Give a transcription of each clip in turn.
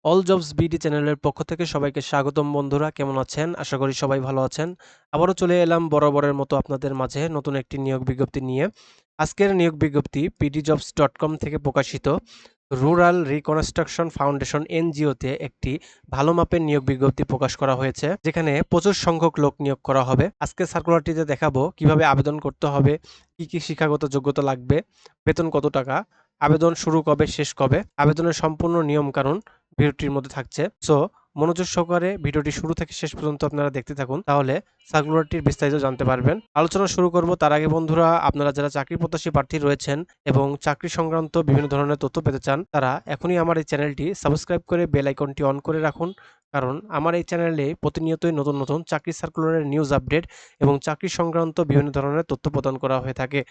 All jobs BD চ্যানেলের পক্ষ থেকে সবাইকে স্বাগতম বন্ধুরা। কেমন আছেন? আশা করি সবাই ভালো আছেন। আবারও চলে এলাম বরাবরের মতো আপনাদের মাঝে নতুন একটি নিয়োগ বিজ্ঞপ্তি নিয়ে। আজকের নিয়োগ বিজ্ঞপ্তি pdjobs.com থেকে প্রকাশিত রুরাল রিকনস্ট্রাকশন ফাউন্ডেশন এনজিওতে একটি ভালো মাপের নিয়োগ বিজ্ঞপ্তি প্রকাশ করা হয়েছে, যেখানে প্রচুর সংখ্যক লোক নিয়োগ করা হবে। আজকে সার্কুলারটিতে দেখাবো কিভাবে আবেদন করতে হবে, কি শিক্ষাগত যোগ্যতা লাগবে, বেতন কত টাকা, আবেদন শুরু কবে, শেষ কবে, আবেদনের সম্পূর্ণ নিয়ম কানুন ভিডিওটির মধ্যে থাকছে। সো মনোযোগ সহকারে ভিডিওটি শুরু থেকে শেষ পর্যন্ত আপনারা দেখতে থাকুন, তাহলে সার্কুলারটির বিস্তারিত জানতে পারবেন। আলোচনা শুরু করব তার আগে বন্ধুরা, আপনারা যারা চাকরি প্রত্যাশী প্রার্থী রয়েছেন এবং চাকরি সংক্রান্ত বিভিন্ন ধরনের তথ্য পেতে চান, তারা এখনই আমার এই চ্যানেলটি সাবস্ক্রাইব করে বেল আইকনটি অন করে রাখুন, কারণ আমার এই চ্যানেলে প্রতিনিয়তই নতুন নতুন চাকরি সার্কুলারের নিউজ আপডেট এবং চাকরি সংক্রান্ত বিভিন্ন ধরনের তথ্য প্রদান করা হয়ে থাকে।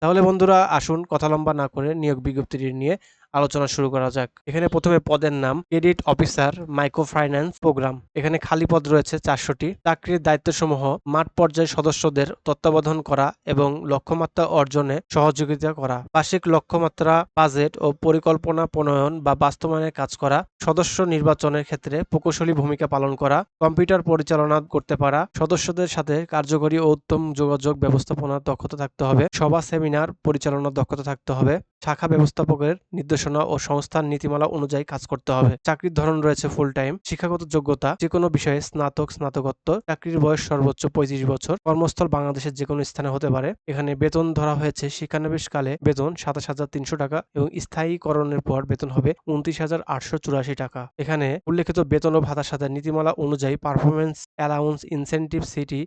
তাহলে বন্ধুরা আসুন কথা লম্বা না করে নিয়োগ বিজ্ঞপ্তিটি নিয়ে আলোচনা শুরু করা যাক। এখানে প্রথমে পদের নাম credit officer micro finance program. এখানে খালি পদ রয়েছে 400টি। চাকরির দায়িত্বসমূহ মাঠ পর্যায়ে সদস্যদের তত্ত্বাবধান করা এবং লক্ষ্যমাত্রা অর্জনে সহযোগিতা করা, বার্ষিক লক্ষ্যমাত্রা, বাজেট ও পরিকল্পনা প্রণয়ন বা বাস্তবায়নের কাজ করা, সদস্য নির্বাচনের ক্ষেত্রে প্রকৌশলী ভূমিকা পালন করা, কম্পিউটার পরিচালনা করতে পারা, সদস্যদের সাথে কার্যকরী ও উত্তম যোগাযোগ ব্যবস্থাপনার দক্ষতা থাকতে হবে, সভা সেমিনার পরিচালনার দক্ষতা থাকতে হবে, শাখা ব্যবস্থাপকের নির্দেশনা ও সংস্থার নীতিমালা অনুযায়ী কাজ করতে হবে। চাকরির ধরন রয়েছে ফুল টাইম। শিক্ষাগত যোগ্যতা যে কোনো বিষয়ে স্নাতক, স্নাতকোত্তর। চাকরির বয়স সর্বোচ্চ 35 বছর। কর্মস্থল বাংলাদেশের যে কোনো স্থানে হতে পারে। এখানে বেতন ধরা হয়েছে শিক্ষানবিশকালে বেতন 27,300 টাকা এবং স্থায়ীকরণের পর বেতন হবে 29,884 টাকা। এখানে উল্লেখিত বেতন ও ভাতার সাথে নীতিমালা অনুযায়ী পারফরমেন্স অ্যালাউন্স, ইনসেনটিভ, সিটি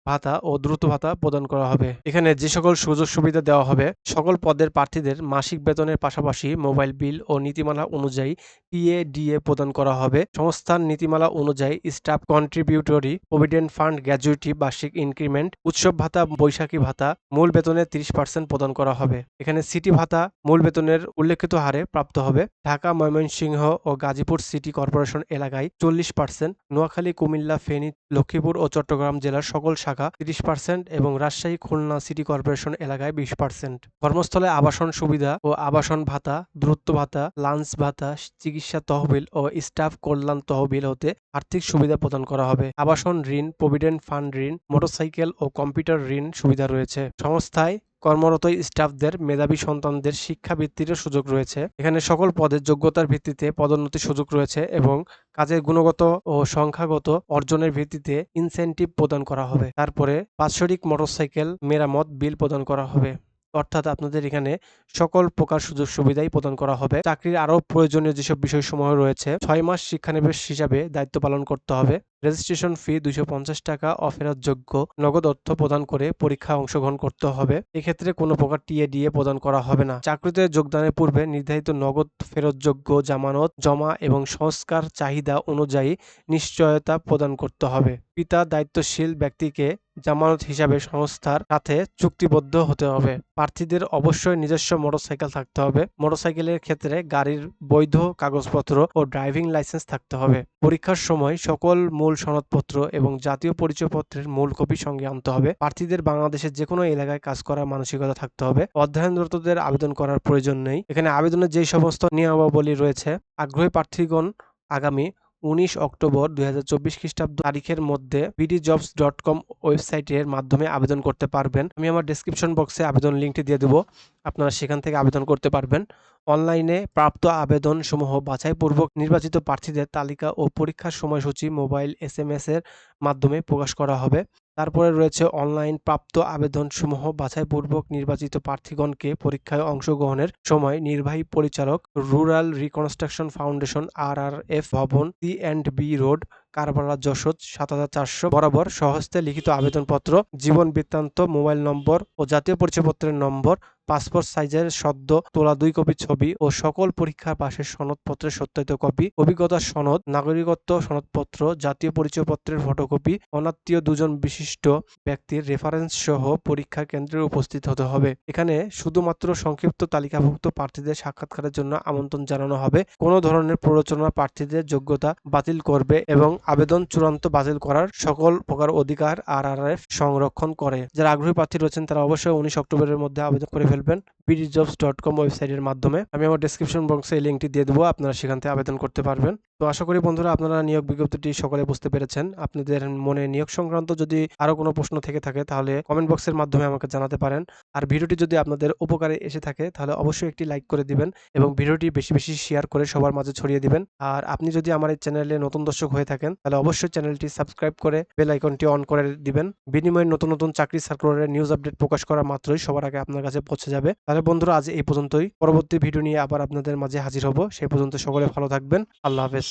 ভাতা ও দ্রুত ভাতা প্রদান করা হবে। এখানে যে সকল সুযোগ সুবিধা দেওয়া হবে, সকল পদের প্রার্থীদের মাসিক বেতনের পাশাপাশি মোবাইল বিল ও নীতিমালা অনুযায়ী টিএডিএ প্রদান করা হবে। সংস্থার নীতিমালা অনুযায়ী staff contributory provident fund, gratuity, বার্ষিক ইনক্রিমেন্ট, উৎসব ভাতা, বৈশাখী ভাতা মূল বেতনের 30% প্রদান করা হবে। এখানে সিটি ভাতা মূল বেতনের উল্লেখিত হারে প্রাপ্ত হবে। ঢাকা, ময়মনসিংহ ও গাজীপুর সিটি কর্পোরেশন এলাকায় 40%, নোয়াখালী, কুমিল্লা, ফেনী, লক্ষ্মীপুর ও চট্টগ্রাম জেলার সকল শাখা 30% এবং রাজশাহী, খুলনা সিটি কর্পোরেশন এলাকায় 20%। কর্মস্থলে আবাসন সুবিধা ও আবাসন ভাতা, দূরত্ব ভাতা, লাঞ্চ ভাতা, চিকিৎসা তহবিল ও স্টাফ কল্যাণ তহবিল হতে আর্থিক সুবিধা প্রদান করা হবে। আবাসন ঋণ, প্রভিডেন্ট ফান্ড ঋণ, মোটরসাইকেল ও কম্পিউটার ঋণ সুবিধা রয়েছে। সংস্থায় কর্মরত স্টাফদের মেধাবী সন্তানদের শিক্ষাবৃত্তিরও সুযোগ রয়েছে। এখানে সকল পদের যোগ্যতার ভিত্তিতে পদোন্নতির সুযোগ রয়েছে এবং কাজের গুণগত ও সংখ্যাগত অর্জনের ভিত্তিতে ইনসেনটিভ প্রদান করা হবে। তারপরে বাৎসরিক মোটরসাইকেল মেরামত বিল প্রদান করা হবে। অর্থাৎ আপনাদের এখানে সকল প্রকার সুযোগ সুবিধাই প্রদান করা হবে। চাকরির আরও প্রয়োজনীয় যেসব বিষয়সমূহ রয়েছে, 6 মাস শিক্ষানবিশ হিসাবে দায়িত্ব পালন করতে হবে। রেজিস্ট্রেশন ফি 250 টাকা অফেরতযোগ্য। নগদ অর্থ প্রদান করে পরীক্ষায় অংশগ্রহণ করতে হবে। এক্ষেত্রে কোনো প্রকার টিএডিএ প্রদান করা হবে না। চাকরিতে যোগদানের পূর্বে নির্ধারিত নগদ ফেরতযোগ্য জামানত জমা এবং সংস্কার চাহিদা অনুযায়ী নিশ্চয়তা প্রদান করতে হবে। পিতা দায়িত্বশীল ব্যক্তিকে জামানত হিসাবে সংস্থার সাথে চুক্তিবদ্ধ হতে হবে। প্রার্থীদের অবশ্যই নিজস্ব মোটরসাইকেল থাকতে হবে। মোটরসাইকেলের ক্ষেত্রে গাড়ির বৈধ কাগজপত্র ও ড্রাইভিং লাইসেন্স থাকতে হবে। পরীক্ষার সময় সকল মূল সনদপত্র এবং জাতীয় পরিচয়পত্রের মূল কপি সঙ্গে আনতে হবে। প্রার্থীদের বাংলাদেশের যে কোনো এলাকায় কাজ করার মানসিকতা থাকতে হবে। অধ্যয়নরতদের আবেদন করার প্রয়োজন নেই। এখানে আবেদনের যেই সমস্ত নিয়মাবলী রয়েছে, আগ্রহী প্রার্থীগণ আগামী 19 অক্টোবর 2024 খ্রিস্টাব্দ তারিখের মধ্যে pdjobs.com ওয়েবসাইটের মাধ্যমে আবেদন করতে পারবেন। আমি আমার ডেসক্রিপশন বক্সে আবেদন লিঙ্কটি দিয়ে দেবো, আপনারা সেখান থেকে আবেদন করতে পারবেন। অনলাইনে প্রাপ্ত আবেদন সমূহ বাছাইপূর্বক নির্বাচিত প্রার্থীদের তালিকা ও পরীক্ষার সময়সূচি মোবাইল SMS এর মাধ্যমে প্রকাশ করা হবে। তারপরে রয়েছে অনলাইন প্রাপ্ত আবেদন সমূহ বাছাইপূর্বক নির্বাচিত প্রার্থীগণকে পরীক্ষায় অংশগ্রহণের সময় নির্বাহী পরিচালক, রুরাল রিকনস্ট্রাকশন ফাউন্ডেশন RRF ভবন, C&B রোড, কারবালা, যশোর 7400 বরাবর স্বহস্তে লিখিত আবেদনপত্র, জীবন বৃত্তান্ত, মোবাইল নম্বর ও জাতীয় পরিচয়পত্রের নম্বর, পাসপোর্ট সাইজের সদ্য তোলা 2 কপি ছবি ও সকল পরীক্ষা পাশের সনদপত্রের সত্যায়িত কপি, অভিজ্ঞতার সনদ, নাগরিকত্ব সনদপত্র, জাতীয় পরিচয়পত্রের ফটোকপি, অনাত্মীয় 2 জন বিশিষ্ট ব্যক্তির রেফারেন্স সহ পরীক্ষা কেন্দ্রে উপস্থিত হতে হবে। এখানে শুধুমাত্র সংক্ষিপ্ত তালিকাভুক্ত প্রার্থীদের সাক্ষাৎকারের জন্য আমন্ত্রণ জানানো হবে। কোনো ধরনের প্ররোচনা প্রার্থীদের যোগ্যতা বাতিল করবে এবং আবেদন চূড়ান্ত বাতিল করার সকল প্রকার অধিকার RRF সংরক্ষণ করে। যারা আগ্রহী প্রার্থী রয়েছেন তারা অবশ্যই 19 অক্টোবরের মধ্যে আবেদন করে ফেলবেন pdjobs.com ওয়েবসাইটের মাধ্যমে। আমি আমার ডেসক্রিপশন বক্সে এই লিঙ্কটি দিয়ে দেবো, আপনারা সেখান থেকে আবেদন করতে পারবেন। তো আশা করি বন্ধুরা আপনারা নিয়োগ বিজ্ঞপ্তিটি সকলে বুঝতে পেরেছেন। আপনাদের মনে নিয়োগ সংক্রান্ত যদি আরো কোনো প্রশ্ন থেকে থাকে তাহলে কমেন্ট বক্সের মাধ্যমে আমাকে জানাতে পারেন। আর ভিডিওটি যদি আপনাদের উপকারে এসে থাকে তাহলে অবশ্যই একটি লাইক করে দিবেন এবং ভিডিওটি বেশি, বেশি শেয়ার করে সবার মাঝে ছড়িয়ে দিবেন। আর আপনি যদি আমার এই চ্যানেলে নতুন দর্শক হয়ে থাকেন তাহলে অবশ্যই চ্যানেলটি সাবস্ক্রাইব করে বেল আইকনটি অন করে দিবেন। বিনিময়ে নতুন, নতুন চাকরি সার্কুলারের নিউজ আপডেট প্রকাশ করা মাত্রই সবার আগে আপনার কাছে পৌঁছে যাবে। তাহলে বন্ধুরা আজ এই পর্যন্তই। পরবর্তী ভিডিও নিয়ে আবার আপনাদের মাঝে হাজির হব। সেই পর্যন্ত সকলে ভালো থাকবেন। আল্লাহ হাফেজ।